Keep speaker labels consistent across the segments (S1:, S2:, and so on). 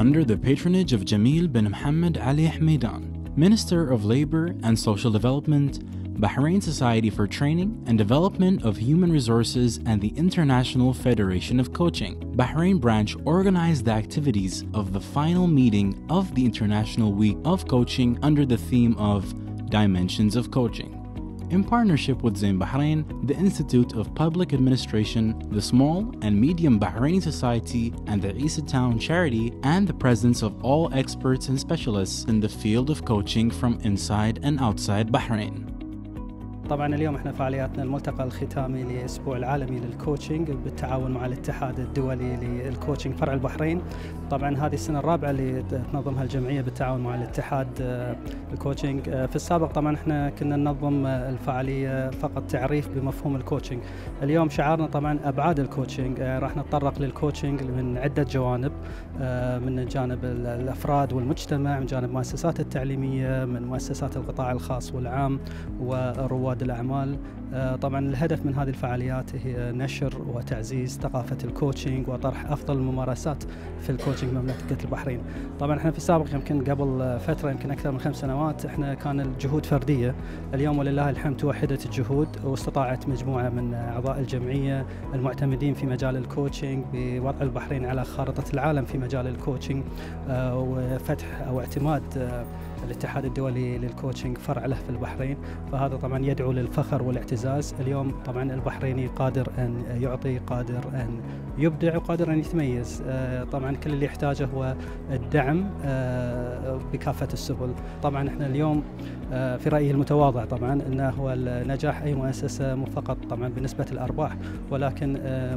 S1: under the patronage of Jamil bin Mohammed Ali Hamidan, Minister of Labor and Social Development, Bahrain Society for Training and Development of Human Resources, and the International Federation of Coaching. Bahrain branch organized the activities of the final meeting of the International Week of Coaching under the theme of Dimensions of Coaching. In partnership with Zain Bahrain, the Institute of Public Administration, the Small and Medium Bahraini Society, and the Isa Town Charity, and the presence of all experts and specialists in the field of coaching from inside and outside Bahrain.
S2: طبعا اليوم احنا فعالياتنا الملتقى الختامي للاسبوع العالمي للكوتشنج بالتعاون مع الاتحاد الدولي للكوتشنج فرع البحرين. طبعا هذه السنه الرابعه اللي تنظمها الجمعيه بالتعاون مع الاتحاد الكوتشنج. في السابق طبعا احنا كنا ننظم الفعاليه فقط تعريف بمفهوم الكوتشنج. اليوم شعارنا طبعا ابعاد الكوتشنج، راح نتطرق للكوتشنج من عده جوانب، من جانب الافراد والمجتمع، من جانب المؤسسات التعليميه، من مؤسسات القطاع الخاص والعام ورواد الأعمال. طبعا الهدف من هذه الفعاليات هي نشر وتعزيز ثقافة الكوتشنج وطرح أفضل الممارسات في الكوتشنج بمملكة البحرين. طبعا احنا في السابق يمكن قبل فترة يمكن أكثر من 5 سنوات احنا كان الجهود فردية. اليوم ولله الحمد توحدت الجهود واستطاعت مجموعة من أعضاء الجمعية المعتمدين في مجال الكوتشنج بوضع البحرين على خارطة العالم في مجال الكوتشنج وفتح أو اعتماد الاتحاد الدولي للكوتشنج فرع له في البحرين. فهذا طبعا يدعو للفخر والاعتزاز. اليوم طبعا البحريني قادر أن يعطي، قادر أن يبدع، وقادر أن يتميز. طبعا كل اللي يحتاجه هو الدعم بكافة السبل. طبعا احنا اليوم في رأيي المتواضع طبعا انه هو نجاح اي مؤسسة مو فقط طبعا بنسبة الارباح، ولكن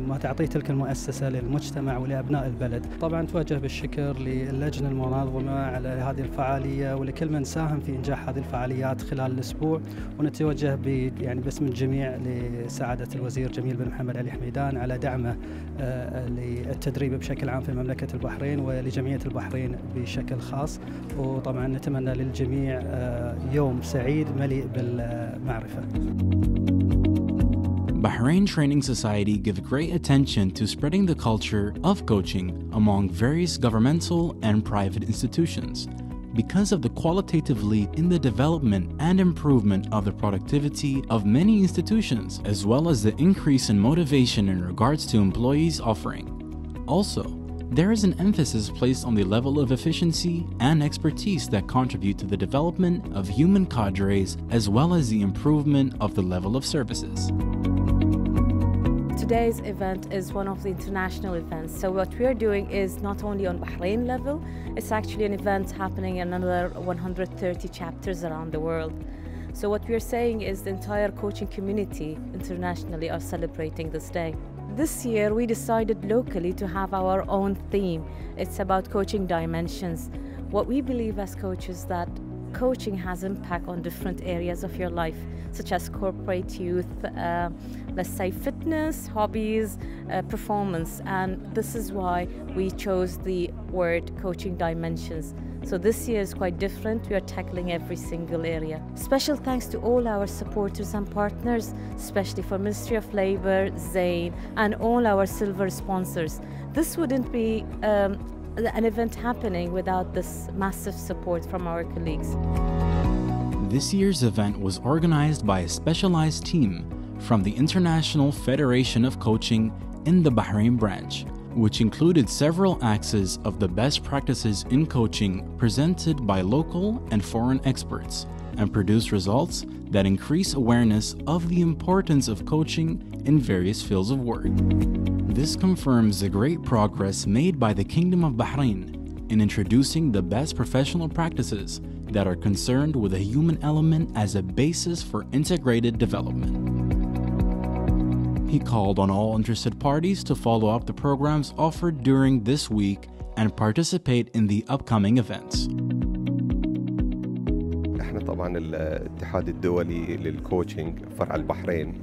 S2: ما تعطيه تلك المؤسسة للمجتمع ولابناء البلد. طبعا توجه بالشكر للجنة المنظمة على هذه الفعالية ولكل من ساهم في انجاح هذه الفعاليات خلال الاسبوع، ونتوجه يعني باسم الجميع لسعادة الوزير جميل بن محمد علي حميدان على دعمه للتدريب بشكل عام في مملكة البحرين ولجمعية البحرين بشكل خاص. وطبعا نتمنى للجميع يوم سعيد مليء بالمعرفة.
S1: Bahrain Training Society give great attention to spreading the culture of coaching among various governmental and private institutions because of the qualitative lead in the development and improvement of the productivity of many institutions, as well as the increase in motivation in regards to employees offering. Also, there is an emphasis placed on the level of efficiency and expertise that contribute to the development of human cadres, as well as the improvement of the level of services.
S3: Today's event is one of the international events. So what we are doing is not only on Bahrain level, it's actually an event happening in another 130 chapters around the world. So what we are saying is the entire coaching community internationally are celebrating this day. This year we decided locally to have our own theme. It's about coaching dimensions. What we believe as coaches that coaching has impact on different areas of your life, such as corporate youth, let's say fitness, hobbies, performance, and this is why we chose the word coaching dimensions. So this year is quite different. We are tackling every single area. Special thanks to all our supporters and partners, especially for Ministry of Labor, Zain, and all our silver sponsors. This wouldn't be an event happening without this massive support from our colleagues.
S1: This year's event was organized by a specialized team from the International Federation of Coaching in the Bahrain branch, which included several axes of the best practices in coaching presented by local and foreign experts, and produced results that increase awareness of the importance of coaching in various fields of work. This confirms the great progress made by the Kingdom of Bahrain in introducing the best professional practices that are concerned with a human element as a basis for integrated development. He called on all interested parties to follow up the programs offered during this week and participate in the upcoming events.
S4: احنا طبعا الاتحاد الدولي للكوتشنج فرع البحرين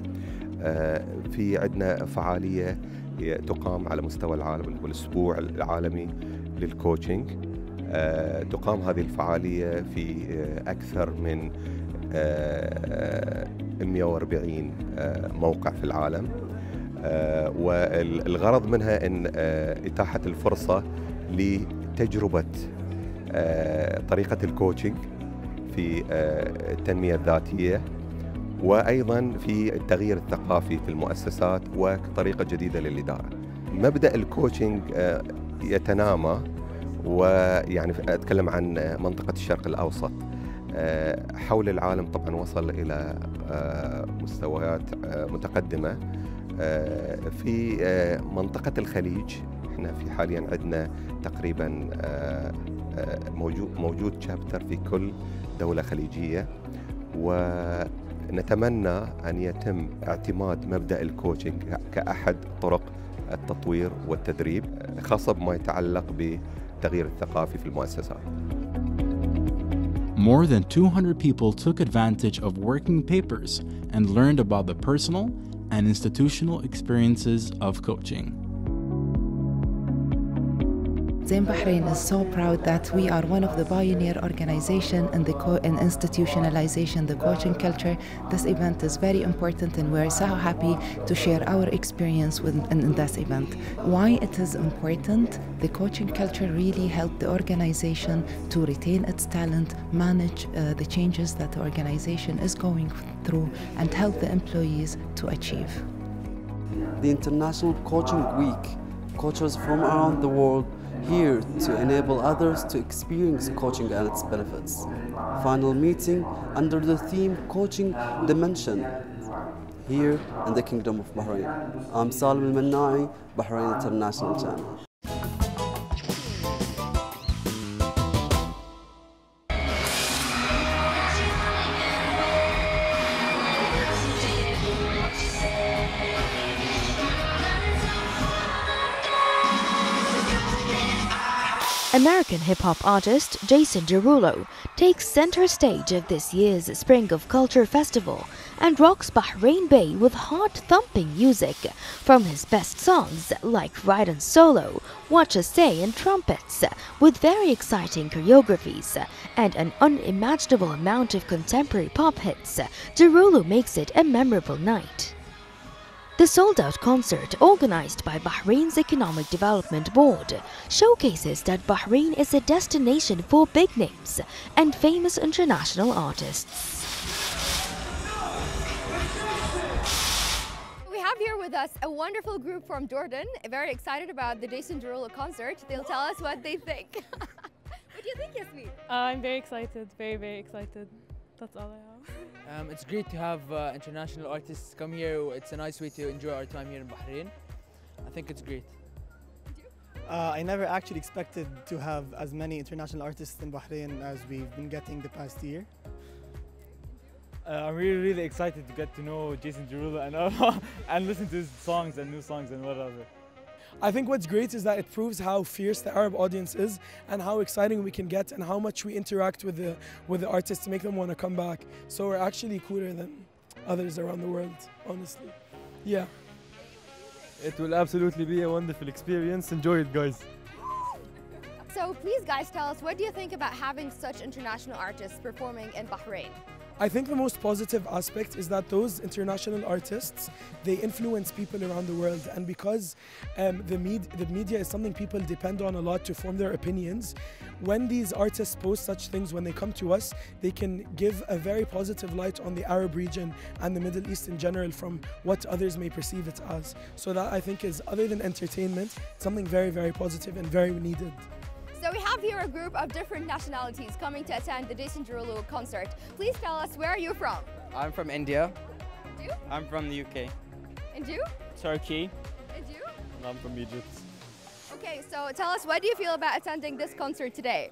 S4: في عندنا فعالية تقام على مستوى العالم والاسبوع العالمي للكوتشنج. تقام هذه الفعالية في أكثر من 140 موقع في العالم، والغرض منها إن إتاحة الفرصة تجربة طريقة الكوتشنج في التنمية الذاتية، وأيضا في التغيير الثقافي في المؤسسات وطريقة جديدة للإدارة. مبدأ الكوتشنج يتنامى، ويعني أتكلم عن منطقة الشرق الأوسط، حول العالم طبعا وصل إلى مستويات متقدمة. في منطقة الخليج احنا في حاليا عندنا تقريبا موجود شابتر في كل دولة خليجية، ونتمنى أن يتم اعتماد مبدأ الكوتشنج كأحد طرق التطوير والتدريب، خاصة بما يتعلق بالتغيير الثقافي في المؤسسات.
S1: More than 200 people took advantage of working papers and learned about the personal and institutional experiences of coaching.
S5: Zain Bahrain is so proud that we are one of the pioneer organization in institutionalization the coaching culture. This event is very important and we're so happy to share our experience in this event. Why it is important? The coaching culture really helped the organization to retain its talent, manage the changes that the organization is going through, and help the employees to achieve.
S6: The International Coaching Week, coaches from around the world here to enable others to experience coaching and its benefits. Final meeting under the theme Coaching Dimension here in the Kingdom of Bahrain. I'm Salim Al-Mannai, Bahrain International Channel.
S7: American hip-hop artist Jason Derulo takes center stage of this year's Spring of Culture Festival and rocks Bahrain Bay with heart-thumping music from his best songs like Ride and Solo, Watch Us Say and Trumpets, with very exciting choreographies and an unimaginable amount of contemporary pop hits. Derulo makes it a memorable night. The sold-out concert, organized by Bahrain's Economic Development Board, showcases that Bahrain is a destination for big names and famous international artists.
S8: We have here with us a wonderful group from Jordan, very excited about the Jason Derulo concert. They'll tell us what they think. What do you think, Yasmin?
S9: I'm very excited, very excited. That's all I have.
S10: It's great to have international artists come here. It's a nice way to enjoy our time here in Bahrain. I think it's great.
S11: I never actually expected to have as many international artists in Bahrain as we've been getting the past year.
S12: I'm really excited to get to know Jason Derulo and listen to his songs and new songs and whatever.
S11: I think what's great is that it proves how fierce the Arab audience is and how exciting we can get and how much we interact with the artists to make them want to come back. So we're actually cooler than others around the world, honestly. Yeah.
S12: It will absolutely be a wonderful experience. Enjoy it, guys.
S8: So please, guys, tell us, what do you think about having such international artists performing in Bahrain?
S11: I think the most positive aspect is that those international artists, they influence people around the world, and because the media is something people depend on a lot to form their opinions, when these artists post such things, when they come to us, they can give a very positive light on the Arab region and the Middle East in general from what others may perceive it as. So that, I think, is, other than entertainment, something very positive and very needed.
S8: So we have here a group of different nationalities coming to attend the Jason Derulo concert. Please tell us, where are you from?
S13: I'm from India.
S8: And you?
S13: I'm from the UK.
S8: And you?
S12: Turkey.
S8: And you?
S12: And I'm from Egypt.
S8: Okay, so tell us, what do you feel about attending this concert today?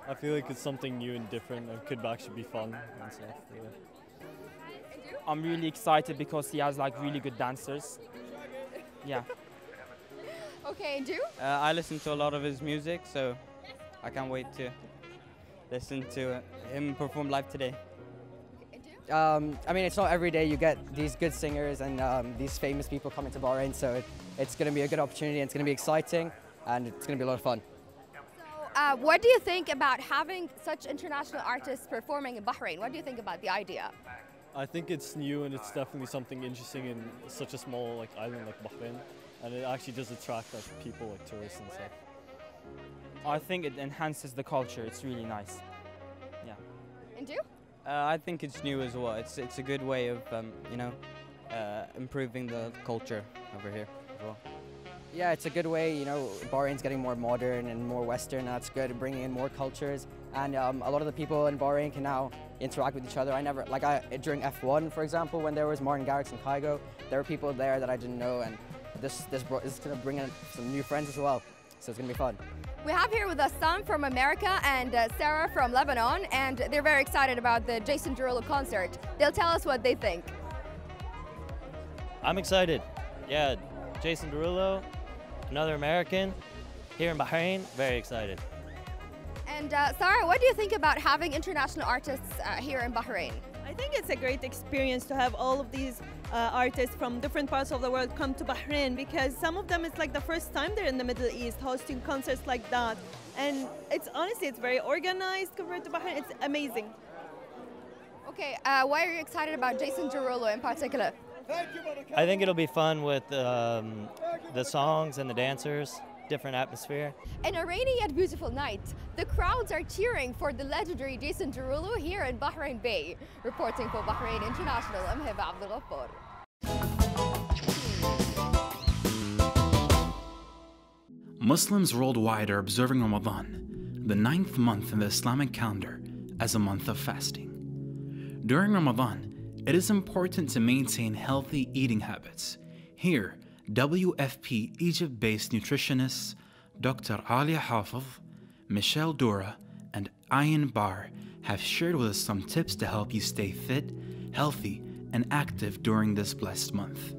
S12: I feel like it's something new and different and could actually be fun and stuff. Yeah.
S8: And you?
S13: I'm really excited because he has like really good dancers. Yeah.
S8: Okay, and you?
S13: I listen to a lot of his music, so I can't wait to listen to him perform live today.
S8: And you?
S14: I mean, it's not every day you get these good singers and these famous people coming to Bahrain, so it's going to be a good opportunity, and it's going to be exciting, and it's going to be a lot of fun.
S8: So, what do you think about having such international artists performing in Bahrain? What do you think about the idea?
S12: I think it's new and it's definitely something interesting in such a small island like Bahrain, and it actually does attract people like tourists and stuff.
S15: I think it enhances the culture. It's really nice. Yeah.
S8: And you?
S13: I think it's new as well. It's a good way of improving the culture over here as well. Yeah, it's a good way. You know, Bahrain's getting more modern and more Western. And that's good, bringing in more cultures. And a lot of the people in Bahrain can now interact with each other. During F1, for example, when there was Martin Garrix and Kygo, there were people there that I didn't know, and this is going to bring in some new friends as well. So it's going to be fun.
S8: We have here with us Sam from America and Sarah from Lebanon, and they're very excited about the Jason Derulo concert. They'll tell us what they think.
S16: I'm excited. Yeah, Jason Derulo, another American, here in Bahrain, very excited.
S8: And Sarah, what do you think about having international artists here in Bahrain?
S17: I think it's a great experience to have all of these artists from different parts of the world come to Bahrain, because some of them, it's like the first time they're in the Middle East hosting concerts like that. And honestly, it's very organized compared to Bahrain. It's amazing.
S8: Okay, why are you excited about Jason Derulo in particular?
S16: I think it'll be fun with the songs and the dancers, different atmosphere.
S8: In a rainy yet beautiful night, the crowds are cheering for the legendary Jason Derulo here in Bahrain Bay. Reporting for Bahrain International, I'm Heba Abdul Ghaffar.
S1: Muslims worldwide are observing Ramadan, the 9th month in the Islamic calendar, as a month of fasting. During Ramadan, it is important to maintain healthy eating habits. Here, WFP Egypt-based nutritionists Dr. Alia Hafez, Michelle Dura, and Ayan Bar have shared with us some tips to help you stay fit, healthy, and active during this blessed month.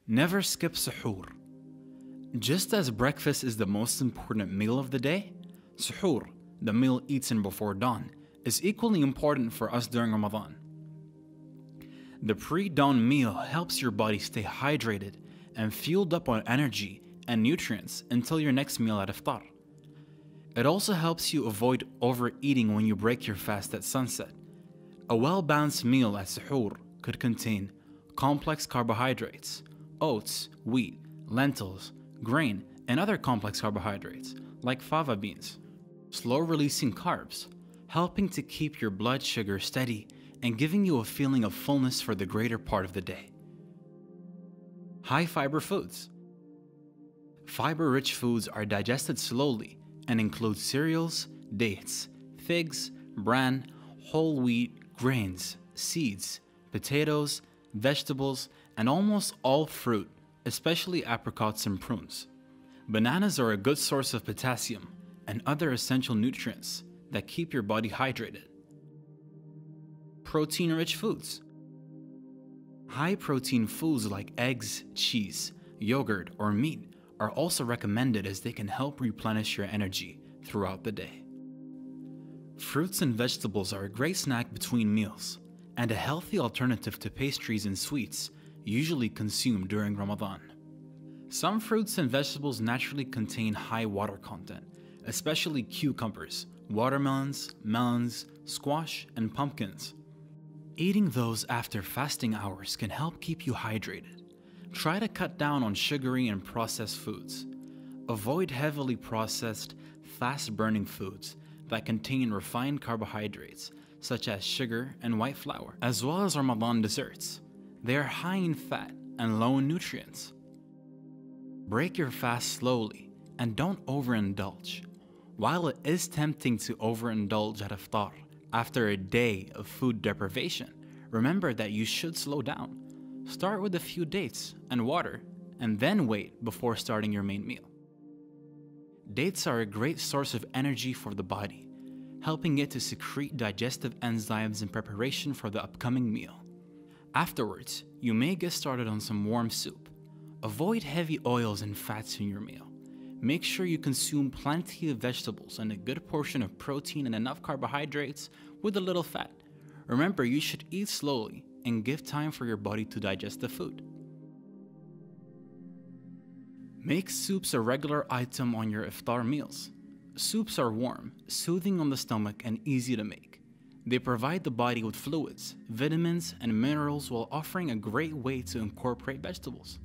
S1: Never skip suhoor. Just as breakfast is the most important meal of the day, suhoor, the meal eaten before dawn, is equally important for us during Ramadan. The pre-dawn meal helps your body stay hydrated and fueled up on energy and nutrients until your next meal at iftar. It also helps you avoid overeating when you break your fast at sunset. A well-balanced meal at suhoor could contain complex carbohydrates, oats, wheat, lentils, grain, and other complex carbohydrates like fava beans. Slow-releasing carbs, helping to keep your blood sugar steady and giving you a feeling of fullness for the greater part of the day. High fiber foods. Fiber-rich foods are digested slowly and include cereals, dates, figs, bran, whole wheat, grains, seeds, potatoes, vegetables, and almost all fruit, especially apricots and prunes. Bananas are a good source of potassium and other essential nutrients that keep your body hydrated. Protein-rich foods. High-protein foods like eggs, cheese, yogurt, or meat are also recommended as they can help replenish your energy throughout the day. Fruits and vegetables are a great snack between meals and a healthy alternative to pastries and sweets usually consumed during Ramadan. Some fruits and vegetables naturally contain high water content, especially cucumbers, watermelons, melons, squash, and pumpkins. Eating those after fasting hours can help keep you hydrated. Try to cut down on sugary and processed foods. Avoid heavily processed, fast-burning foods that contain refined carbohydrates such as sugar and white flour, as well as Ramadan desserts. They are high in fat and low in nutrients. Break your fast slowly and don't overindulge. While it is tempting to overindulge at iftar after a day of food deprivation, remember that you should slow down. Start with a few dates and water, and then wait before starting your main meal. Dates are a great source of energy for the body, helping it to secrete digestive enzymes in preparation for the upcoming meal. Afterwards, you may get started on some warm soup. Avoid heavy oils and fats in your meal. Make sure you consume plenty of vegetables and a good portion of protein and enough carbohydrates with a little fat. Remember, you should eat slowly and give time for your body to digest the food. Make soups a regular item on your iftar meals. Soups are warm, soothing on the stomach, and easy to make. They provide the body with fluids, vitamins, and minerals while offering a great way to incorporate vegetables.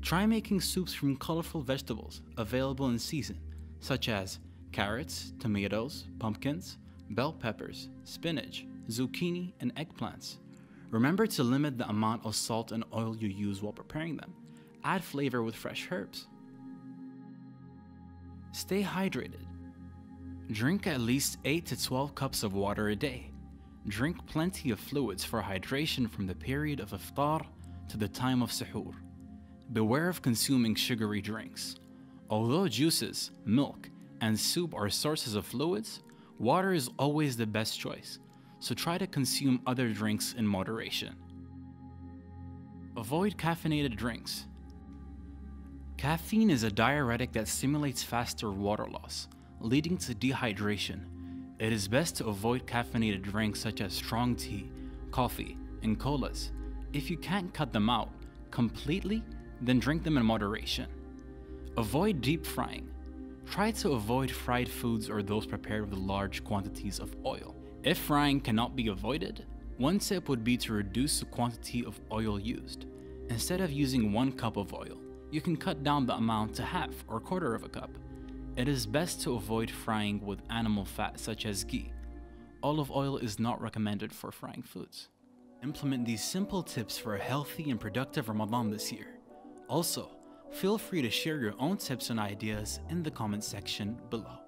S1: Try making soups from colorful vegetables available in season, such as carrots, tomatoes, pumpkins, bell peppers, spinach, zucchini, and eggplants. Remember to limit the amount of salt and oil you use while preparing them. Add flavor with fresh herbs. Stay hydrated. Drink at least 8 to 12 cups of water a day. Drink plenty of fluids for hydration from the period of iftar to the time of suhoor. Beware of consuming sugary drinks. Although juices, milk, and soup are sources of fluids, water is always the best choice, so try to consume other drinks in moderation. Avoid caffeinated drinks. Caffeine is a diuretic that stimulates faster water loss, leading to dehydration. It is best to avoid caffeinated drinks such as strong tea, coffee, and colas. If you can't cut them out completely, then drink them in moderation. Avoid deep frying. Try to avoid fried foods or those prepared with large quantities of oil. If frying cannot be avoided, one tip would be to reduce the quantity of oil used. Instead of using 1 cup of oil, you can cut down the amount to half or quarter of a cup. It is best to avoid frying with animal fat such as ghee. Olive oil is not recommended for frying foods. Implement these simple tips for a healthy and productive Ramadan this year. Also, feel free to share your own tips and ideas in the comment section below.